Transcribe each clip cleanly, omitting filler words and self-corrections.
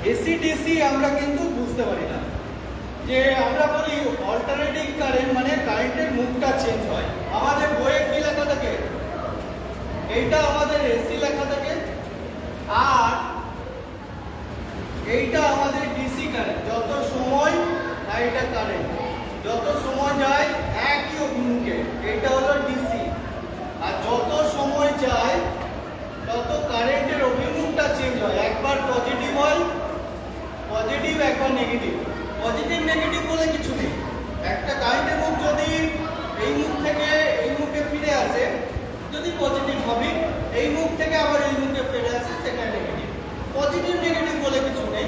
AC DC আমরা কিন্তু বুঝতে পারি না। যে আমরা বলি অল্টারনেটিং কারেন্ট মানে কারেন্টের মুখটা চেঞ্জ হয়। আমাদের বইয়ে কি লেখা থাকে? এইটা আমাদের এসি লেখা থাকে, আর এইটা আমাদের ডিসি কারেন্ট। যত সময় আর এটা কারেন্ট যত সময় যায় একই অভিমুখে, এটা হলো ডিসি। আর যত সময় যায় তত কারেন্টের অভিমুখটা চেঞ্জ হয়। একবার পজিটিভ হয়, পজিটিভ, একবার নেগেটিভ। পজিটিভ নেগেটিভ বলে কিছু নেই। একটা কারেন্টের মুখ যদি এই মুখ থেকে এই মুখে ফিরে আসে, যদি পজিটিভ হবে, এই মুখ থেকে আবার এই মুখে ফিরে আসে, সেটা নেগেটিভ। পজিটিভ নেগেটিভ বলে কিছু নেই।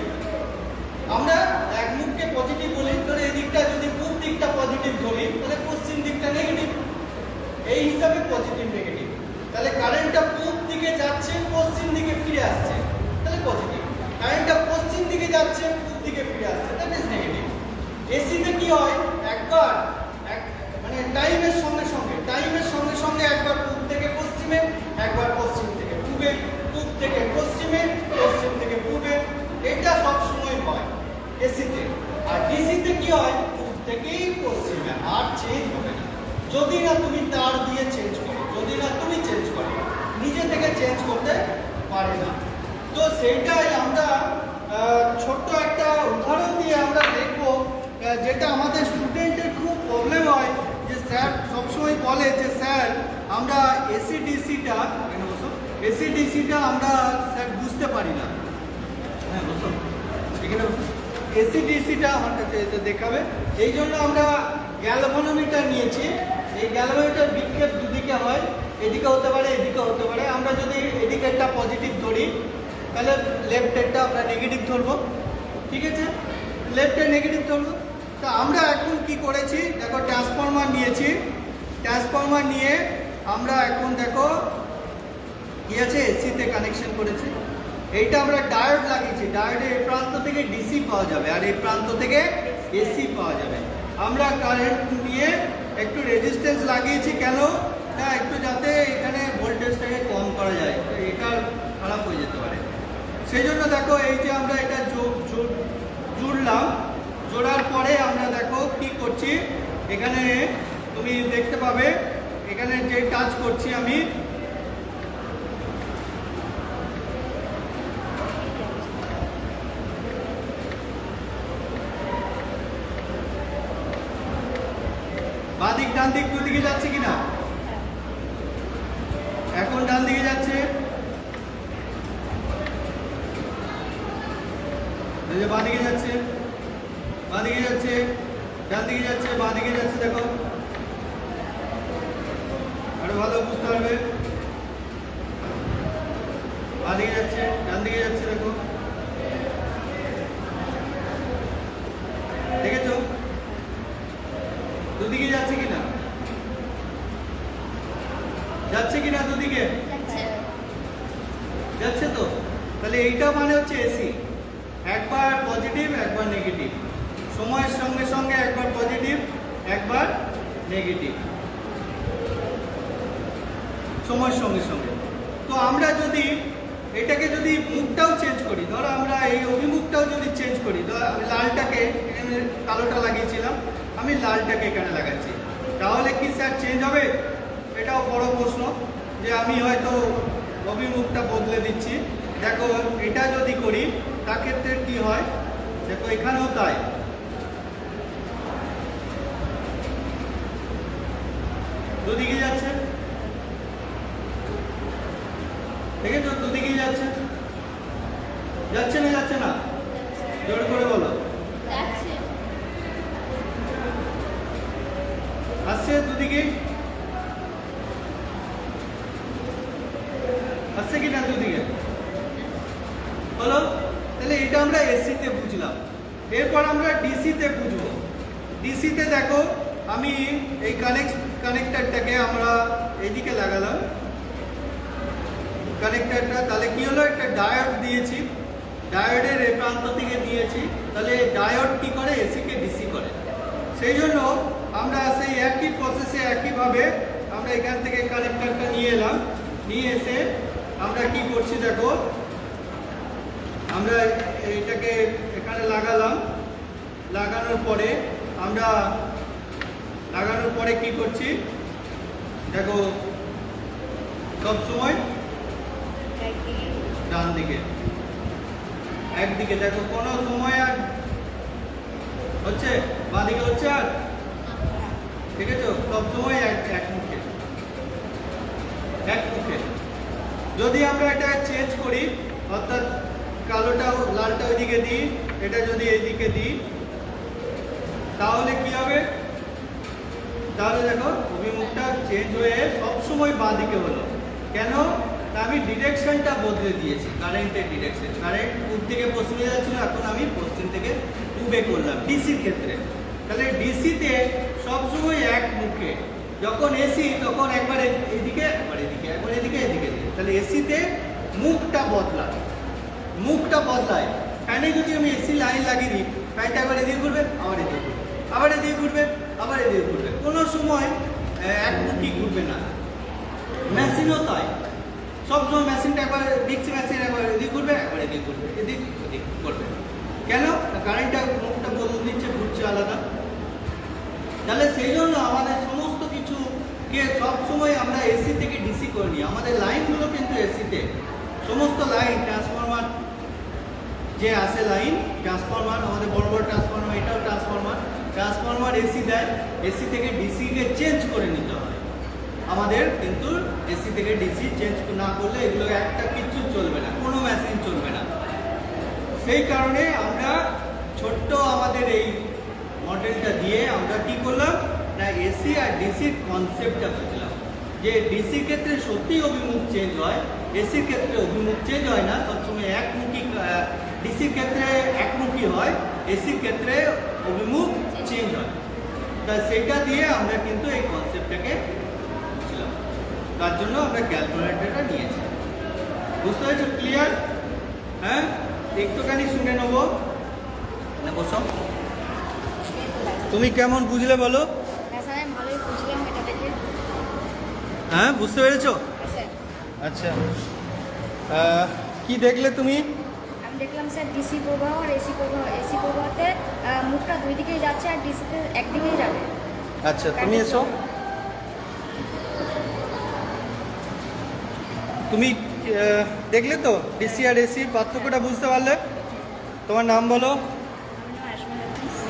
আমরা এক মুখকে পজিটিভ বলি, তাহলে এই দিকটা যদি পূর্ব দিকটা পজিটিভ ধরি, তাহলে পশ্চিম দিকটা নেগেটিভ। এই হিসাবে পজিটিভ নেগেটিভ। তাহলে কারেন্টটা পূর্ব দিকে যাচ্ছে, পশ্চিম দিকে ফিরে আসছে, তাহলে পজিটিভ। কারেন্টটা পশ্চিম দিকে যাচ্ছে, পূর্ব দিকে ফিরে আসছে, দ্যাট ইজ নেগেটিভ। এসিতে কি হয়? একবার মানে টাইমের সঙ্গে সঙ্গে একবার পূর্ব থেকে পশ্চিমে, একবার পশ্চিম থেকে পূর্বে, পূর্ব থেকে পশ্চিমে, পশ্চিম থেকে পূর্বে। এটা সব সময় হয় এসিতে। আর ডিসিতে কি হয়? পূর্ব থেকেই পশ্চিমে, আর চেঞ্জ হবে না। যদি না তুমি তার দিয়ে চেঞ্জ করো, যদি না তুমি চেঞ্জ করো, নিজে থেকে চেঞ্জ করতে পারে না। তো সেইটাই আমরা ছোট্ট একটা উদাহরণ দিয়ে আমরা দেখব, যেটা আমাদের স্টুডেন্টের খুব প্রবলেম হয়। যে স্যার সবসময় বলে যে স্যার আমরা এসি ডিসিটা আমরা স্যার বুঝতে পারি না। হ্যাঁ বসো, এখানে বসো। এসি ডিসিটা আমার কাছে দেখাবে। এই জন্য আমরা গ্যালভানোমিটার নিয়েছি। এই গ্যালভানোমিটার বিক্ষেপ দুদিকে হয়, এদিকে হতে পারে, এদিকে হতে পারে। আমরা যদি এদিকেরটা পজিটিভ ধরি, তাহলে লেফটেরটা আমরা নেগেটিভ ধরবো, ঠিক আছে? লেফটে নেগেটিভ ধরবো। তো আমরা এখন কি করেছি দেখো, ট্রান্সফরমার নিয়েছি। ট্রান্সফরমার নিয়ে আমরা এখন দেখো কি আছে, এসিতে কানেকশন করেছি। এইটা আমরা ডায়োড লাগিয়েছি। ডায়োডের এই প্রান্ত থেকে ডিসি পাওয়া যাবে, আর এই প্রান্ত থেকে এসি পাওয়া যাবে। আমরা কারেন্ট নিয়ে একটু রেজিস্ট্যান্স লাগিয়েছি। কেন? না, একটু যাতে এখানে ভোল্টেজটাকে কম করা যায়, এটা খারাপ হয়ে যেতে পারে। সেই জন্য দেখো এই যে আমরা এটা জুড়লাম। জোড়ার পরে আমরা দেখো কি করছি, এখানে তুমি দেখতে পাবে এখানে যে টাচ করছি আমি, বাদিক ডান দিক দুদিকে যাচ্ছে কিনা? এখন ডান দিকে যাচ্ছে। বাদিকে যাচ্ছে, বাদিকে যাচ্ছে, ডান দিকে যাচ্ছে, বাদিকে যাচ্ছে। দেখো আরো ভালো বুঝতে পারবে। বাদিকে যাচ্ছে, ডান দিকে যাচ্ছে। দেখো, দেখেছো দুদিকে যাচ্ছে কিনা? যাচ্ছে কিনা? দুদিকে যাচ্ছে তো। তাহলে এইটা মানে হচ্ছে এসি। একবার পজিটিভ, একবার নেগেটিভ। সময়ের সঙ্গে সঙ্গে একবার পজিটিভ, একবার নেগেটিভ, সময়ের সঙ্গে সঙ্গে। তো আমরা যদি এটাকে যদি মুখটাও চেঞ্জ করি, ধরো আমরা এই অভিমুখটাও যদি চেঞ্জ করি, ধরো আমি লালটাকে এখানে কালোটা লাগিয়েছিলাম, আমি লালটাকে এখানে লাগাচ্ছি, তাহলে কি স্যার চেঞ্জ হবে? এটাও বড় প্রশ্ন, যে আমি হয়তো অভিমুখটা বদলে দিচ্ছি। দেখো এটা যদি করি তার ক্ষেত্রে কি হয়, দেখো এখানেও তাই। দুদিকে যাচ্ছে, দেখেছো দুদিকেই যাচ্ছে। যাচ্ছে না? যাচ্ছে না? জোর করে বলো। আসছে দুদিকে, আসছে কিনা দুদিকে বলো। তাহলে এটা আমরা এসিতে বুঝলাম। এরপর আমরা ডিসিতে বুঝবো। ডিসিতে দেখো আমি এই কানেক্টরটাকে আমরা এইদিকে লাগালাম, কানেক্টরটা। তাহলে কি হলো, একটা ডায়োড দিয়েছি, ডায়োডের এই প্রান্ত থেকে দিয়েছি। তাহলে ডায়োড কি করে? এসিকে ডিসি করে। সেই জন্য আমরা সেই একই প্রসেসে একইভাবে আমরা এখান থেকে কানেক্টরটা নিয়ে এলাম। নিয়ে এসে আমরা কি করছি দেখো, আমরা এইটাকে এখানে লাগালাম, লাগানোর পরে কি করছি দেখো, সব সময় ডান দিকে, একদিকে দেখো, কোনো সময় আর হচ্ছে বাঁ দিকে হচ্ছে আর, ঠিক আছে, সব সময় এক মুখে। যদি আমরা এটা চেঞ্জ করি, অর্থাৎ কালোটা লালটা ওইদিকে দিই, এটা যদি এইদিকে দিই, তাহলে কি হবে? তাহলে দেখো অভিমুখটা চেঞ্জ হয়ে সবসময় বাঁ দিকে হলো। কেন? না আমি ডিরেকশনটা বদলে দিয়েছি, কারেন্টের ডিরেকশন। কারেন্ট পূব থেকে পশ্চিমে যাচ্ছিল, এখন আমি পশ্চিম থেকে পূবে করলাম ডিসির ক্ষেত্রে। তাহলে ডিসিতে সবসময় এক মুখে, যখন এসি তখন একবার এদিকে, একবার এদিকে, একবার এদিকে, এদিকে। তাহলে এসিতে মুখটা বদলায়, ফ্যানে যদি আমি এসি লাইন লাগিয়ে দিই, ফ্যানটা একবার এদিকে ঘুরবে, আবার এদিকে ঘুরবে, আবার এদিকে ঘুরবে, আবার এদিকে ঘুরবে, কোনো সময় একমুখী ঘুরবে না। মেশিনও তাই, সবসময় মেশিনটা একবার দেখছি, মেশিন একবার এদিকে ঘুরবে, একবার এদিকে ঘুরবে, এদিক ওদিক করবে। কেন? কারেন্টটা মুখটা বদলে দিচ্ছে, ঘুরছে আলাদা। তাহলে সেই জন্য আমাদের সমস্ত কিছুকে সবসময় আমরা এসি থেকে ডিসি করে নিই। আমাদের লাইনগুলো কিন্তু এসিতে, সমস্ত লাইন, ট্রান্সফরমার যে আসে লাইন, ট্রান্সফরমার, আমাদের বড় বড় ট্রান্সফরমার, এটাও ট্রান্সফরমার এসি দেয়, এসি থেকে ডিসিকে চেঞ্জ করে নিতে হয় আমাদের। কিন্তু এসি থেকে ডিসি চেঞ্জ না করলে এগুলো একটা কিছু চলবে না, কোনো মেশিন চলবে না। সেই কারণে আমরা ছোট্ট আমাদের এই মডেলটা দিয়ে আমরা কি করলাম না, এসি আর ডিসির কনসেপ্টটা বুঝলাম যে ডিসির ক্ষেত্রে সত্যিই অভিমুখ চেঞ্জ হয়, এসির ক্ষেত্রে অভিমুখ চেঞ্জ হয় না, সবসময় একমুখী। ডিসির ক্ষেত্রে একমুখী হয়, এসির ক্ষেত্রে অভিমুখ চেঞ্জ হয়। তা সেটা দিয়ে আমরা কিন্তু এই কনসেপ্টটাকে বুঝলাম, তার জন্য আমরা ক্যালকুলেটরটা নিয়েছি। বুঝতে পেরেছো? ক্লিয়ার? হ্যাঁ, একটুখানি শুনে নেবো। বসো, তুমি কেমন বুঝলে বলো? হ্যাঁ, বুঝতে পেরেছো? আচ্ছা, কি দেখলে তুমি? আমি দেখলাম স্যার ডিসি প্রবাহ আর এসি প্রবাহ। এসি প্রবাহতে মুখটা দুই দিকেই যাচ্ছে আর ডিসিতে একদিকেই যাবে। আচ্ছা, তুমি এসো। তুমি দেখলে তো ডিসি আর এসি পার্থক্যটা বুঝতে পারলে? তোমার নাম বলো।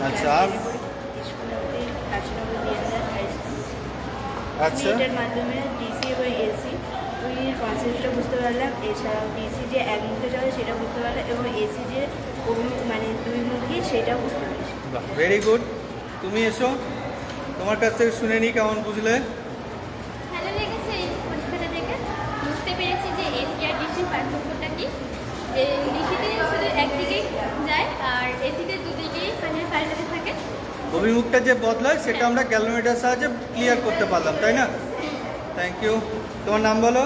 আচ্ছা, আর আচ্ছা, এটার মাধ্যমে ডিসি এবং এসি দুই কনসেপ্টটা বুঝতে পারলাম। এছাড়াও ডিসি যে একমুখে চলে সেটা বুঝতে পারলাম, এবং এসি যে মানে দুই মুখী সেটাও বুঝতে পারছি। Very good. তুমি এসো, তোমার কাছ থেকে শুনে নিই কেমন বুঝলে। ভালো লেগেছে এই পরীক্ষাটা দেখে, বুঝতে পেরেছি যে এসি আর ডিসির পার্থক্যটা কি। ডিসিতে শুধু একদিকেই যায় আর এসিতে দুদিকেই মানে পাল্টাতে থাকে। অভিমুখটা যে বদলায় সেটা আমরা ক্যালকুলেটরের সাহায্যে ক্লিয়ার করতে পারলাম, তাই না? Thank you. তোমার নাম বলো।